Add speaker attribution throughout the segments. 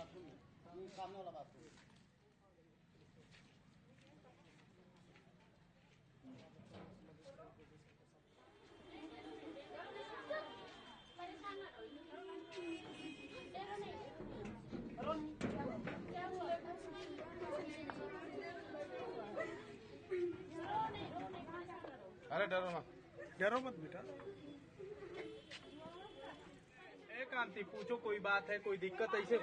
Speaker 1: सामने वाला बात
Speaker 2: अरे डरो मत बेटा। एक आंटी पूछो, कोई बात है, कोई दिक्कत ऐसे?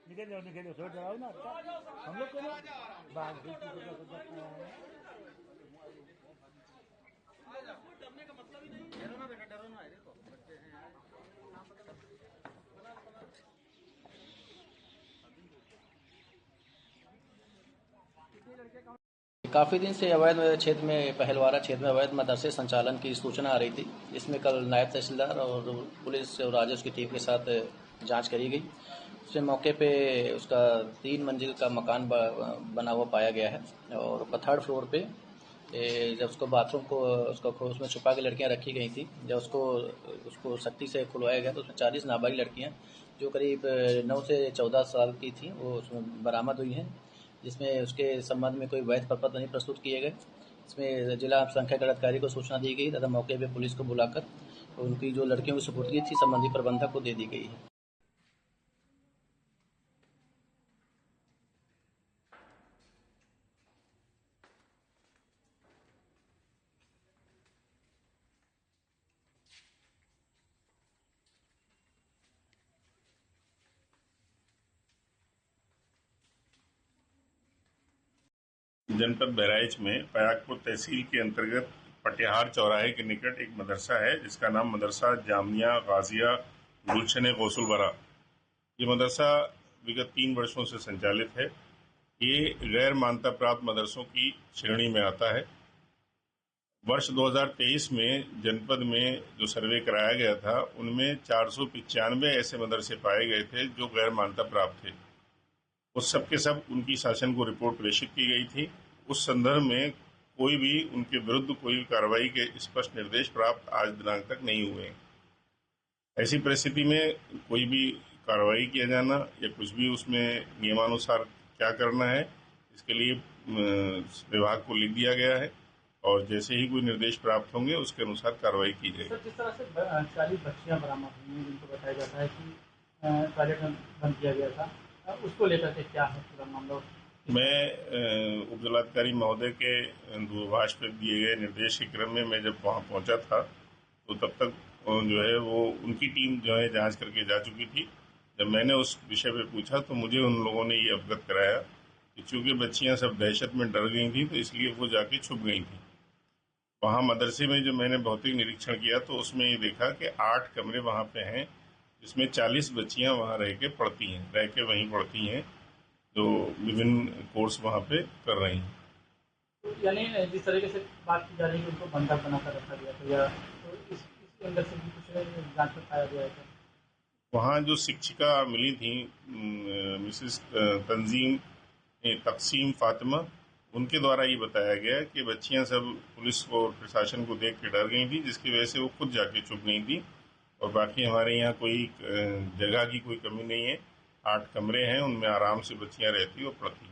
Speaker 1: निकल जाओ थोड़ा डराओ ना। हम लोग को बाघ डरने का मतलब ही नहीं। डरो ना बेटा, डरो ना। देखो बच्चे हैं यार।
Speaker 3: काफ़ी दिन से अवैध क्षेत्र में पहलवारा क्षेत्र में अवैध मदरसे संचालन की सूचना आ रही थी। इसमें कल नायब तहसीलदार और पुलिस और राजस्व की टीम के साथ जांच करी गई। उसमें मौके पे उसका 3 मंजिल का मकान बना हुआ पाया गया है और 3rd फ्लोर पे जब उसको बाथरूम को उसमें छुपा के लड़कियां रखी गई थी, जब उसको सख्ती से खुलवाया गया तो उसमें 40 नाबालिग लड़कियां जो करीब 9 से 14 साल की थी वो उसमें बरामद हुई हैं, जिसमें उसके संबंध में कोई वैध प्रपत्र नहीं प्रस्तुत किए गए। इसमें जिला संख्या अधिकारी को सूचना दी गई तथा मौके पर पुलिस को बुलाकर उनकी जो लड़कियों की सुपुर्दगी थी संबंधित प्रबंधक को दे दी गई है।
Speaker 4: जनपद बहराइच में पयागपुर तहसील के अंतर्गत पटिहार चौराहे के निकट एक मदरसा है जिसका नाम मदरसा जामिया गाजिया गुलशन गौसुलबरा। ये मदरसा विगत 3 वर्षों से संचालित है। ये गैर मान्यता प्राप्त मदरसों की श्रेणी में आता है। वर्ष 2023 में जनपद में जो सर्वे कराया गया था उनमें 495 ऐसे मदरसे पाए गए थे जो गैर मान्यता प्राप्त थे। उस सब के सब उनकी शासन को रिपोर्ट प्रेषित की गई थी। उस संदर्भ में कोई भी उनके विरुद्ध कोई कार्रवाई के स्पष्ट निर्देश प्राप्त आज दिनांक तक नहीं हुए। ऐसी परिस्थिति में कोई भी कार्रवाई किया जाना या कुछ भी उसमें नियमानुसार क्या करना है, इसके लिए विभाग को लिख दिया गया है और जैसे ही कोई निर्देश प्राप्त होंगे उसके अनुसार कार्रवाई की जाएगी।
Speaker 1: जिस तरह से 40 बच्चियां बरामद हुई हैं जिनको बताया जाता है कि टॉयलेट बंद किया गया था, उसको लेकर के क्या है पूरा मामला?
Speaker 4: मैं उप जिलाधिकारी महोदय के दूरभाष पर दिए गए निर्देश के क्रम में मैं जब वहाँ पहुँचा था तो तब तक जो है वो उनकी टीम जो है जांच करके जा चुकी थी। जब मैंने उस विषय पे पूछा तो मुझे उन लोगों ने ये अवगत कराया कि चूंकि बच्चियां सब दहशत में डर गई थी तो इसलिए वो जाके छुप गई थी। वहाँ मदरसे में जो मैंने भौतिक निरीक्षण किया तो उसमें ये देखा कि 8 कमरे वहाँ पे हैं जिसमें 40 बच्चियां वहाँ रह के वहीं पढ़ती हैं जो विभिन्न कोर्स वहाँ पे कर रही हैं।
Speaker 1: यानी जिस तरीके से बात की जा रही है उनको बंधक बनाकर रखा गया था या तो इसके अंदर से भी कुछ जांच में पाया गया था?
Speaker 4: वहाँ जो शिक्षिका मिली थी मिसेस तंजीम तकसीम फातिमा, उनके द्वारा ये बताया गया कि बच्चियां सब पुलिस और प्रशासन को देख के डर गई थी जिसकी वजह से वो खुद जाके छुप गई थी। और बाकी हमारे यहाँ कोई जगह की कोई कमी नहीं है। 8 कमरे हैं, उनमें आराम से बच्चियां रहती और पढ़ती।